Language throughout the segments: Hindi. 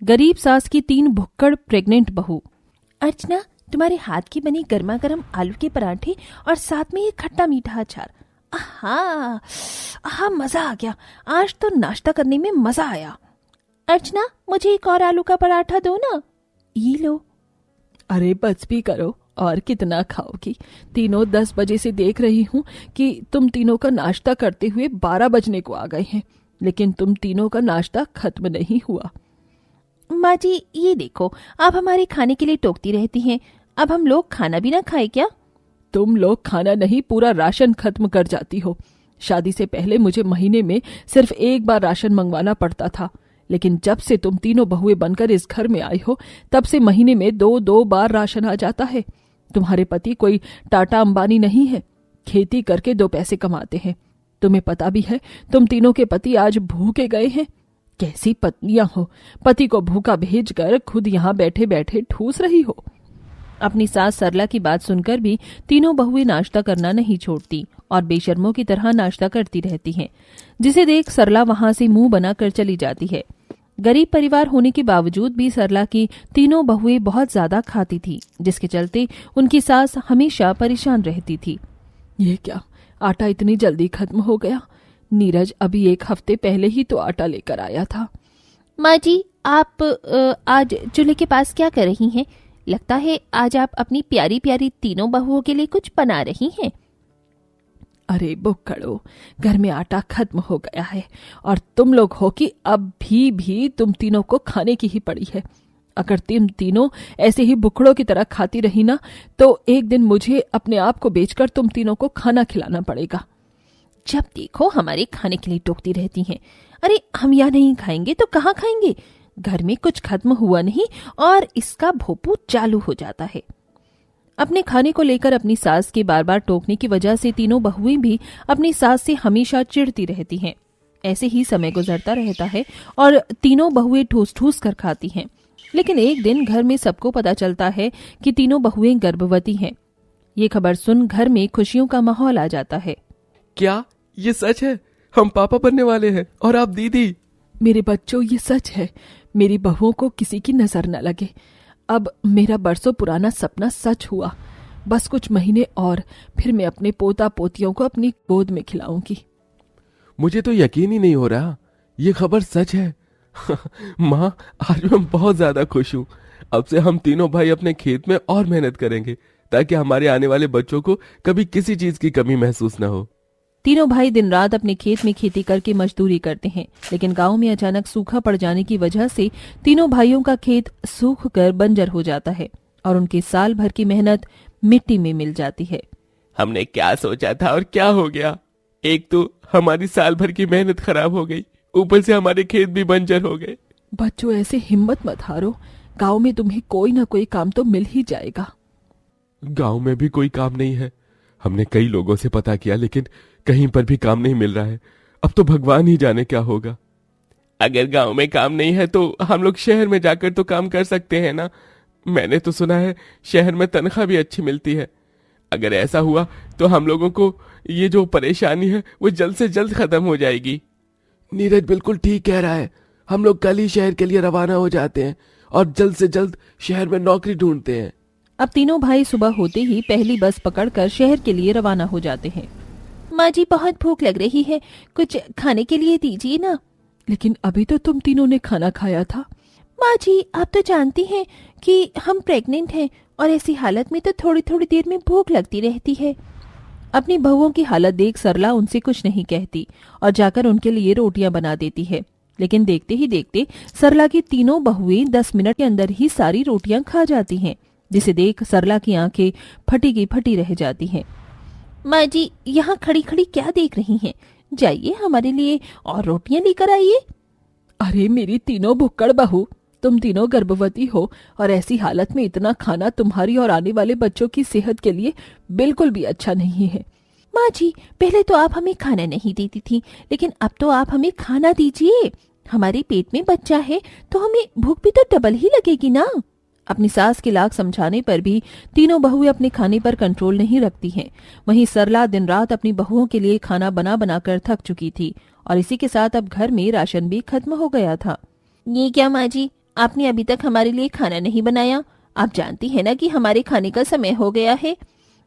गरीब सास की 3 भुक्कड़ प्रेग्नेंट बहू। अर्चना, तुम्हारे हाथ की बनी गर्मा गर्म आलू के पराठे और साथ में ये खट्टा मीठा अचार। आहा आहा, मजा आ गया। आज तो नाश्ता करने में मजा आया। अर्चना, मुझे एक और आलू का पराठा दो ना। ये लो। अरे बस भी करो, और कितना खाओगी? तीनों 10 बजे से देख रही हूँ कि तुम तीनों का नाश्ता करते हुए 12 बजने को आ गए हैं, लेकिन तुम तीनों का नाश्ता खत्म नहीं हुआ। माँ जी, ये देखो, आप हमारे खाने के लिए टोकती रहती हैं। अब हम लोग खाना भी ना खाए क्या? तुम लोग खाना नहीं, पूरा राशन खत्म कर जाती हो। शादी से पहले मुझे महीने में सिर्फ एक बार राशन मंगवाना पड़ता था, लेकिन जब से तुम तीनों बहुएं बनकर इस घर में आई हो, तब से महीने में 2-2 बार राशन आ जाता है। तुम्हारे पति कोई टाटा अंबानी नहीं है, खेती करके 2 पैसे कमाते हैं। तुम्हें पता भी है तुम तीनों के पति आज भूखे गए हैं। कैसी पत्नियां हो, पति को भूखा भेजकर खुद यहाँ बैठे बैठे ठूस रही हो। अपनी सास सरला की बात सुनकर भी तीनों बहुएं नाश्ता करना नहीं छोड़ती और बेशर्मों की तरह नाश्ता करती रहती हैं, जिसे देख सरला वहां से मुंह बनाकर चली जाती है। गरीब परिवार होने के बावजूद भी सरला की तीनों बहुएं बहुत ज्यादा खाती थी, जिसके चलते उनकी सास हमेशा परेशान रहती थी। ये क्या, आटा इतनी जल्दी खत्म हो गया? नीरज अभी 1 हफ्ते पहले ही तो आटा लेकर आया था। माँ जी, आप आज चूल्हे के पास क्या कर रही हैं? लगता है आज आप अपनी प्यारी प्यारी तीनों बहुओं के लिए कुछ बना रही हैं। अरे बुक्कड़ो, घर में आटा खत्म हो गया है और तुम लोग हो कि अब भी तुम तीनों को खाने की ही पड़ी है। अगर तुम तीनों ऐसे ही बुक्कड़ों की तरह खाती रही ना, तो एक दिन मुझे अपने आप को बेचकर तुम तीनों को खाना खिलाना पड़ेगा। जब देखो हमारे खाने के लिए टोकती रहती हैं। अरे हम यहाँ नहीं खाएंगे तो कहाँ खाएंगे? घर में कुछ खत्म हुआ नहीं और इसका भोपू चालू हो जाता है। अपने खाने को लेकर अपनी सास के बार बार टोकने की वजह से तीनों बहुएं भी अपनी सास से हमेशा चिढ़ती रहती हैं। ऐसे ही समय गुजरता रहता है और तीनों बहुएं ठूस ठूस कर खाती हैं। लेकिन एक दिन घर में सबको पता चलता है कि तीनों बहुएं गर्भवती हैं। ये खबर सुन घर में खुशियों का माहौल आ जाता है। क्या ये सच है? हम पापा बनने वाले हैं और आप दीदी। मेरे बच्चों, ये सच है। मेरी बहुओं को किसी की नजर न लगे। अब मेरा बरसों पुराना सपना सच हुआ। बस कुछ महीने और, फिर मैं अपने पोता पोतियों को अपनी गोद में खिलाऊंगी। मुझे तो यकीन ही नहीं हो रहा, ये खबर सच है। माँ, आज मैं बहुत ज्यादा खुश हूँ। अब से हम तीनों भाई अपने खेत में और मेहनत करेंगे, ताकि हमारे आने वाले बच्चों को कभी किसी चीज की कमी महसूस न हो। तीनों भाई दिन रात अपने खेत में खेती करके मजदूरी करते हैं, लेकिन गांव में अचानक सूखा पड़ जाने की वजह से तीनों भाइयों का खेत सूख कर बंजर हो जाता है और उनकी साल भर की मेहनत मिट्टी में मिल जाती है। हमने क्या सोचा था और क्या हो गया? एक तो हमारी साल भर की मेहनत खराब हो गई, ऊपर से हमारे खेत भी बंजर हो गए। बच्चों, ऐसे हिम्मत मत हारो। गाँव में तुम्हें कोई न कोई काम तो मिल ही जाएगा। गाँव में भी कोई काम नहीं है। हमने कई लोगों से पता किया, लेकिन कहीं पर भी काम नहीं मिल रहा है। अब तो भगवान ही जाने क्या होगा। अगर गांव में काम नहीं है तो हम लोग शहर में जाकर तो काम कर सकते हैं ना। मैंने तो सुना है शहर में तनख्वाह भी अच्छी मिलती है। अगर ऐसा हुआ तो हम लोगों को ये जो परेशानी है वो जल्द से जल्द खत्म हो जाएगी। नीरज बिल्कुल ठीक कह रहा है। हम लोग कल ही शहर के लिए रवाना हो जाते हैं और जल्द से जल्द शहर में नौकरी ढूंढते हैं। अब तीनों भाई सुबह होते ही पहली बस पकड़कर शहर के लिए रवाना हो जाते हैं। माँ जी, बहुत भूख लग रही है, कुछ खाने के लिए दीजिए ना। लेकिन अभी तो तुम तीनों ने खाना खाया था। माँ जी, आप तो जानती हैं कि हम प्रेग्नेंट हैं और ऐसी हालत में तो थोड़ी थोड़ी देर में भूख लगती रहती है। अपनी बहुओं की हालत देख सरला उनसे कुछ नहीं कहती और जाकर उनके लिए रोटियां बना देती है। लेकिन देखते ही देखते सरला की तीनों बहुएं 10 मिनट के अंदर ही सारी रोटियां खा जाती हैं, जिसे देख सरला की आंखें फटी की फटी रह जाती हैं। माँ जी, यहाँ खड़ी खड़ी क्या देख रही हैं? जाइए हमारे लिए और रोटियां लेकर आइए। अरे मेरी तीनों भुक्कड़ बहू, तुम तीनों गर्भवती हो और ऐसी हालत में इतना खाना तुम्हारी और आने वाले बच्चों की सेहत के लिए बिल्कुल भी अच्छा नहीं है। माँ जी, पहले तो आप हमें खाना नहीं देती थी, लेकिन अब तो आप हमें खाना दीजिए। हमारे पेट में बच्चा है तो हमें भूख भी तो डबल ही लगेगी ना। अपनी सास के लाख समझाने पर भी तीनों बहुएं अपने खाने पर कंट्रोल नहीं रखती हैं। वहीं सरला दिन रात अपनी बहुओं के लिए खाना बना बनाकर थक चुकी थी और इसी के साथ अब घर में राशन भी खत्म हो गया था। ये क्या माँ जी, आपने अभी तक हमारे लिए खाना नहीं बनाया। आप जानती है ना कि हमारे खाने का समय हो गया है।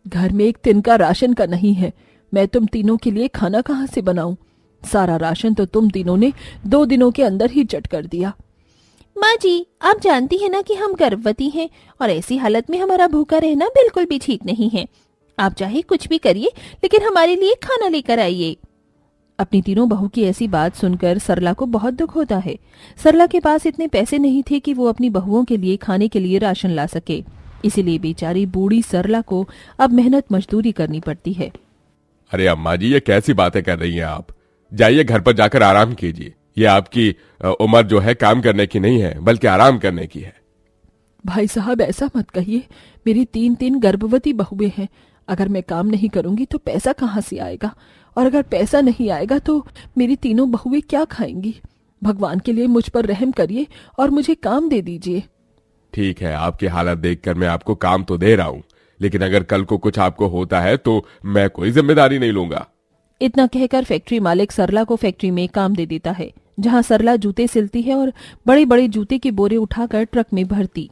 घर में एक दिन का राशन का नहीं है, मैं तुम तीनों के लिए खाना कहाँ से बनाऊं? सारा राशन तो तुम तीनों ने 2 दिनों के अंदर ही चट कर दिया। माँ जी, आप जानती है ना कि हम गर्भवती हैं और ऐसी हालत में हमारा भूखा रहना बिल्कुल भी ठीक नहीं है। आप चाहे कुछ भी करिए, लेकिन हमारे लिए खाना लेकर आइए। अपनी तीनों बहू की ऐसी बात सुनकर सरला को बहुत दुख होता है। सरला के पास इतने पैसे नहीं थे कि वो अपनी बहुओं के लिए खाने के लिए राशन ला सके, इसीलिए बेचारी बूढ़ी सरला को अब मेहनत मजदूरी करनी पड़ती है। अरे अम्मा जी, ये कैसी बातें कर रही हैं आप? जाइए घर पर जाकर आराम कीजिए। ये आपकी उम्र जो है काम करने की नहीं है, बल्कि आराम करने की है। भाई साहब, ऐसा मत कहिए। मेरी 3 गर्भवती बहुएं हैं। अगर मैं काम नहीं करूंगी तो पैसा कहाँ से आएगा, और अगर पैसा नहीं आएगा तो मेरी तीनों बहुएं क्या खाएंगी? भगवान के लिए मुझ पर रहम करिए और मुझे काम दे दीजिए। ठीक है, आपकी हालत देखकर मैं आपको काम तो दे रहा हूं, लेकिन अगर कल को कुछ आपको होता है तो मैं कोई जिम्मेदारी नहीं लूंगा। इतना कहकर फैक्ट्री मालिक सरला को फैक्ट्री में काम दे देता है, जहां सरला जूते सिलती है और बड़े बड़े जूते के बोरे उठाकर ट्रक में भरती।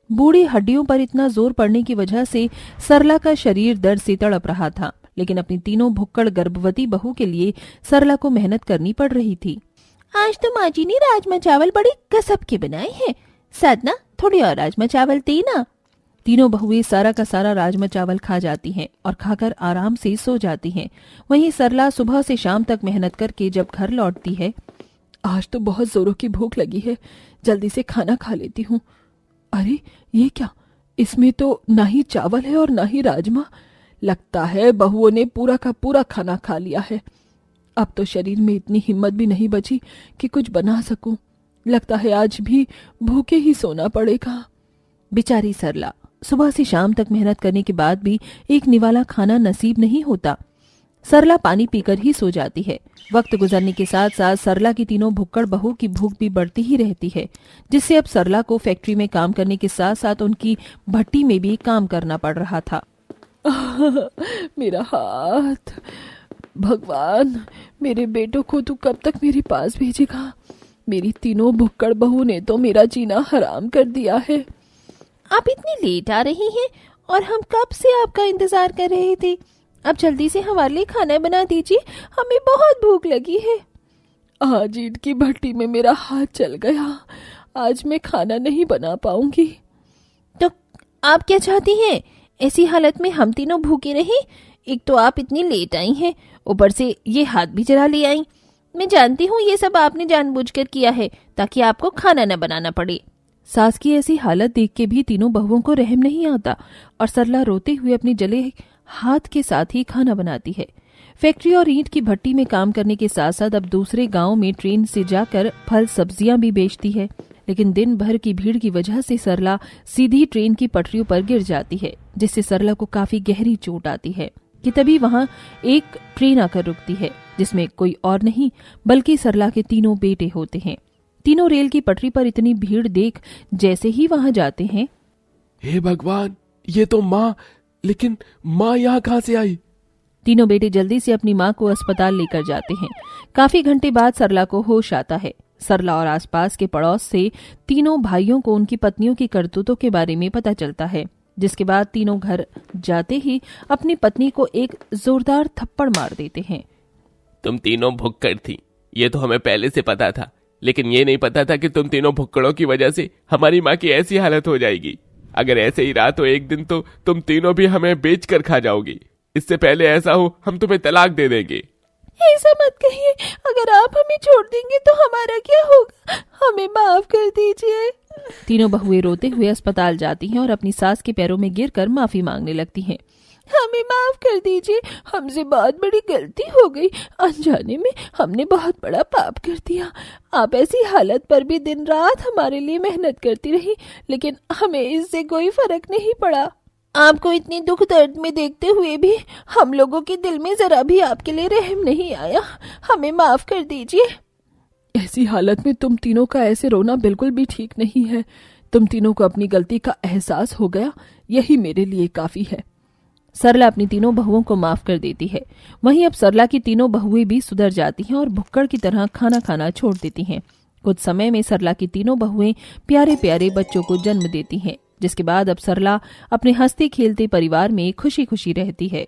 बूढ़ी हड्डियों पर इतना जोर पड़ने की वजह से सरला का शरीर दर्द से तड़प रहा था, लेकिन अपनी तीनों भुक्कड़ गर्भवती बहू के लिए सरला को मेहनत करनी पड़ रही थी। आज तो माँ जी ने राजमा चावल बड़े गजब के बनाए हैं। साधना, थोड़ी और राजमा चावल देना। तीनों बहुएं सारा का सारा राजमा चावल खा जाती हैं और खाकर आराम से सो जाती हैं। वहीं सरला सुबह से शाम तक मेहनत करके जब घर लौटती है, आज तो बहुत जोरों की भूख लगी है, जल्दी से खाना खा लेती हूँ। अरे ये क्या, इसमें तो ना ही चावल है और ना ही राजमा। लगता है बहुओं ने पूरा का पूरा खाना खा लिया है। अब तो शरीर में इतनी हिम्मत भी नहीं बची कि कुछ बना सकूं। लगता है आज भी भूखे ही सोना पड़ेगा। बेचारी सरला सुबह से शाम तक मेहनत करने के बाद भी एक निवाला खाना नसीब नहीं होता। सरला पानी पीकर ही सो जाती है। वक्त गुजरने के साथ साथ सरला की तीनों भुक्कड़ बहू की भूख भी बढ़ती ही रहती है, जिससे अब सरला को फैक्ट्री में काम करने के साथ साथ उनकी भट्टी में भी काम करना पड़ रहा था। मेरा हाथ, भगवान, मेरे बेटों को तू कब तक मेरे पास भेजेगा? मेरी तीनों भुक्कड़ बहू ने तो मेरा जीना हराम कर दिया है। आप इतनी लेट आ रही हैं और हम कब से आपका इंतजार कर रहे थे। अब जल्दी से हमारे लिए खाना बना दीजिए, हमें बहुत भूख लगी है। आज ईंट की भट्टी में मेरा हाथ चल गया, आज मैं खाना नहीं बना पाऊंगी। तो आप क्या चाहती हैं? ऐसी हालत में हम तीनों भूखे रहे? एक तो आप इतनी लेट आई हैं, ऊपर से ये हाथ भी जला ले आई। मैं जानती हूँ ये सब आपने जानबूझकर किया है ताकि आपको खाना न बनाना पड़े। सास की ऐसी हालत देख के भी तीनों बहुओं को रहम नहीं आता और सरला रोते हुए अपने जले हाथ के साथ ही खाना बनाती है। फैक्ट्री और ईंट की भट्टी में काम करने के साथ साथ अब दूसरे गांव में ट्रेन से जाकर फल सब्जियां भी बेचती है, लेकिन दिन भर की भीड़ की वजह से सरला सीधी ट्रेन की पटरियों पर गिर जाती है, जिससे सरला को काफी गहरी चोट आती है कि तभी वहां एक ट्रेन आकर रुकती है, जिसमें कोई और नहीं बल्कि सरला के तीनों बेटे होते हैं। तीनों रेल की पटरी पर इतनी भीड़ देख जैसे ही वहां जाते हैं, हे भगवान, ये तो माँ, लेकिन माँ यहाँ कहाँ से आई? तीनों बेटे जल्दी से अपनी माँ को अस्पताल लेकर जाते हैं। काफी घंटे बाद सरला को होश आता है। सरला और आसपास के पड़ोस से तीनों भाइयों को उनकी पत्नियों की करतूतों के बारे में पता चलता है, जिसके बाद तीनों घर जाते ही अपनी पत्नी को एक जोरदार थप्पड़ मार देते हैं। तुम तीनों भुक्कड़ थी, ये तो हमें पहले से पता था, लेकिन ये नहीं पता था कि तुम तीनों भुक्कड़ों की वजह से हमारी माँ की ऐसी हालत हो जाएगी। अगर ऐसे ही रहा तो एक दिन तो तुम तीनों भी हमें बेच कर खा जाओगी। इससे पहले ऐसा हो हम तुम्हें तलाक दे देंगे। ऐसा मत कहिए, अगर आप हमें छोड़ देंगे तो हमारा क्या होगा? हमें माफ कर दीजिए। तीनों बहुएं रोते हुए अस्पताल जाती हैं और अपनी सास के पैरों में गिरकर माफी मांगने लगती हैं। हमें माफ कर दीजिए, हमसे बहुत बड़ी गलती हो गई, अनजाने में हमने बहुत बड़ा पाप कर दिया। आप ऐसी हालत पर भी दिन रात हमारे लिए मेहनत करती रही, लेकिन हमें इससे कोई फर्क नहीं पड़ा। आपको इतनी दुख दर्द में देखते हुए भी हम लोगों के दिल में जरा भी आपके लिए रहम नहीं आया। हमें माफ कर दीजिए। ऐसी हालत में तुम तीनों का ऐसे रोना बिल्कुल भी ठीक नहीं है। तुम तीनों को अपनी गलती का एहसास हो गया, यही मेरे लिए काफी है। सरला अपनी तीनों बहुओं को माफ कर देती है। वहीं अब सरला की तीनों बहुएं भी सुधर जाती हैं और भुक्कड़ की तरह खाना खाना छोड़ देती हैं। कुछ समय में सरला की तीनों बहुएं प्यारे प्यारे बच्चों को जन्म देती हैं, जिसके बाद अब सरला अपने हंसते खेलते परिवार में खुशी खुशी रहती है।